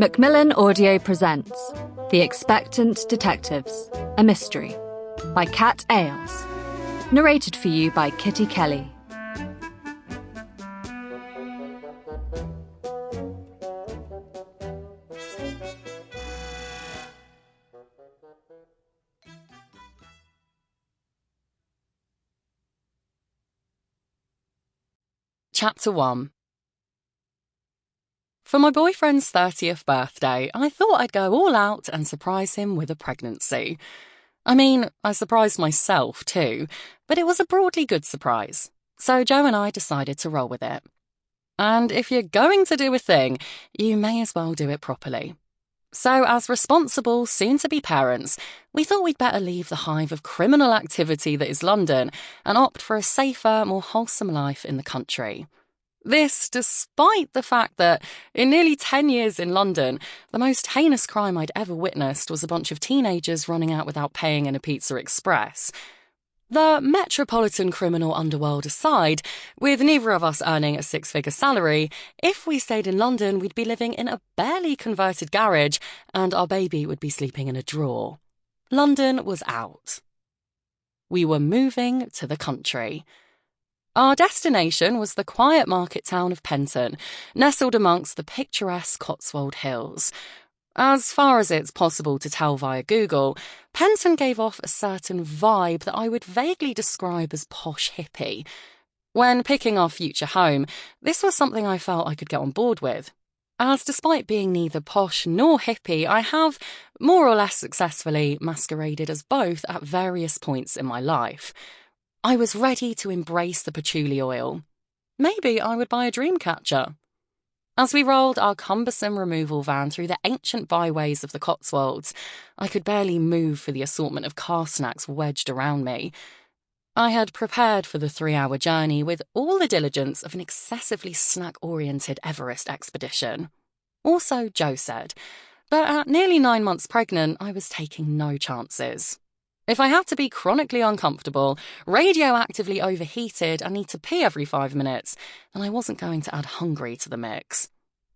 Macmillan Audio presents The Expectant Detectives, a mystery, by Kat Ailes. Narrated for you by Kitty Kelly. Chapter 1. For my boyfriend's 30th birthday, I thought I'd go all out and surprise him with a pregnancy. I mean, I surprised myself too, but it was a broadly good surprise. So Joe and I decided to roll with it. And if you're going to do a thing, you may as well do it properly. So as responsible, soon-to-be parents, we thought we'd better leave the hive of criminal activity that is London and opt for a safer, more wholesome life in the country. This despite the fact that, in nearly 10 years in London, the most heinous crime I'd ever witnessed was a bunch of teenagers running out without paying in a Pizza Express. The metropolitan criminal underworld aside, with neither of us earning a six-figure salary, if we stayed in London, we'd be living in a barely converted garage, and our baby would be sleeping in a drawer. London was out. We were moving to the country. Our destination was the quiet market town of Penton, nestled amongst the picturesque Cotswold Hills. As far as it's possible to tell via Google, Penton gave off a certain vibe that I would vaguely describe as posh hippie. When picking our future home, this was something I felt I could get on board with, as despite being neither posh nor hippie, I have, more or less successfully, masqueraded as both at various points in my life. I was ready to embrace the patchouli oil. Maybe I would buy a dream catcher. As we rolled our cumbersome removal van through the ancient byways of the Cotswolds, I could barely move for the assortment of car snacks wedged around me. I had prepared for the 3-hour journey with all the diligence of an excessively snack-oriented Everest expedition. Also, Joe said, but at nearly 9 months pregnant, I was taking no chances. If I had to be chronically uncomfortable, radioactively overheated, and need to pee every 5 minutes, then I wasn't going to add hungry to the mix.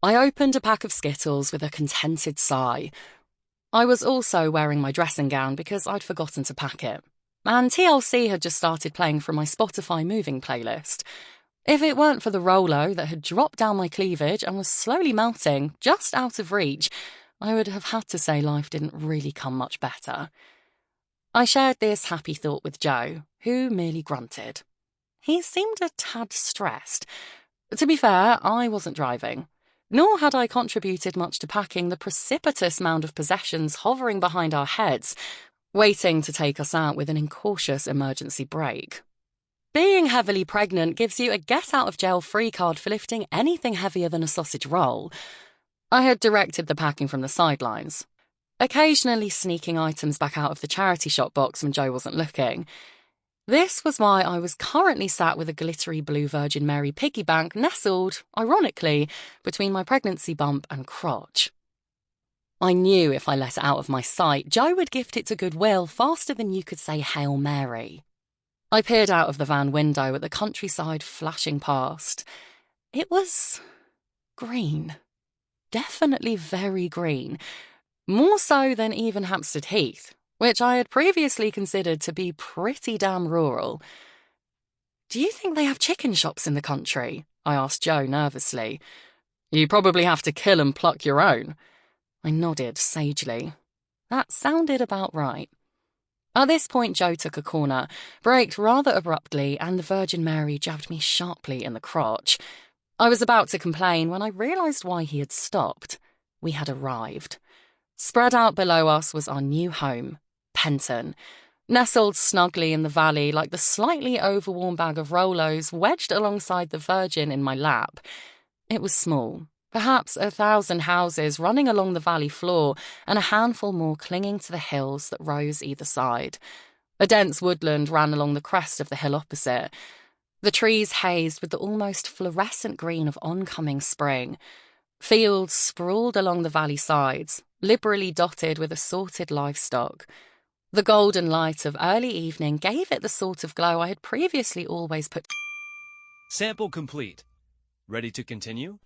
I opened a pack of Skittles with a contented sigh. I was also wearing my dressing gown because I'd forgotten to pack it, and TLC had just started playing from my Spotify moving playlist. If it weren't for the Rolo that had dropped down my cleavage and was slowly melting, just out of reach, I would have had to say life didn't really come much better. I shared this happy thought with Joe, who merely grunted. He seemed a tad stressed. To be fair, I wasn't driving, nor had I contributed much to packing the precipitous mound of possessions hovering behind our heads, waiting to take us out with an incautious emergency brake. Being heavily pregnant gives you a get-out-of-jail-free card for lifting anything heavier than a sausage roll. I had directed the packing from the sidelines, occasionally sneaking items back out of the charity shop box when Joe wasn't looking. This was why I was currently sat with a glittery blue Virgin Mary piggy bank nestled, ironically, between my pregnancy bump and crotch. I knew if I let it out of my sight, Joe would gift it to Goodwill faster than you could say Hail Mary. I peered out of the van window at the countryside flashing past. It was green. Definitely very green. More so than even Hampstead Heath, which I had previously considered to be pretty damn rural. "Do you think they have chicken shops in the country?" I asked Joe nervously. "You probably have to kill and pluck your own." I nodded sagely. That sounded about right. At this point, Joe took a corner, braked rather abruptly, and the Virgin Mary jabbed me sharply in the crotch. I was about to complain when I realised why he had stopped. We had arrived. Spread out below us was our new home, Penton, nestled snugly in the valley like the slightly overworn bag of Rolos wedged alongside the Virgin in my lap. It was small, perhaps 1,000 houses running along the valley floor and a handful more clinging to the hills that rose either side. A dense woodland ran along the crest of the hill opposite, the trees hazed with the almost fluorescent green of oncoming spring. Fields sprawled along the valley sides, liberally dotted with assorted livestock. The golden light of early evening gave it the sort of glow I had previously always put. Sample complete. Ready to continue?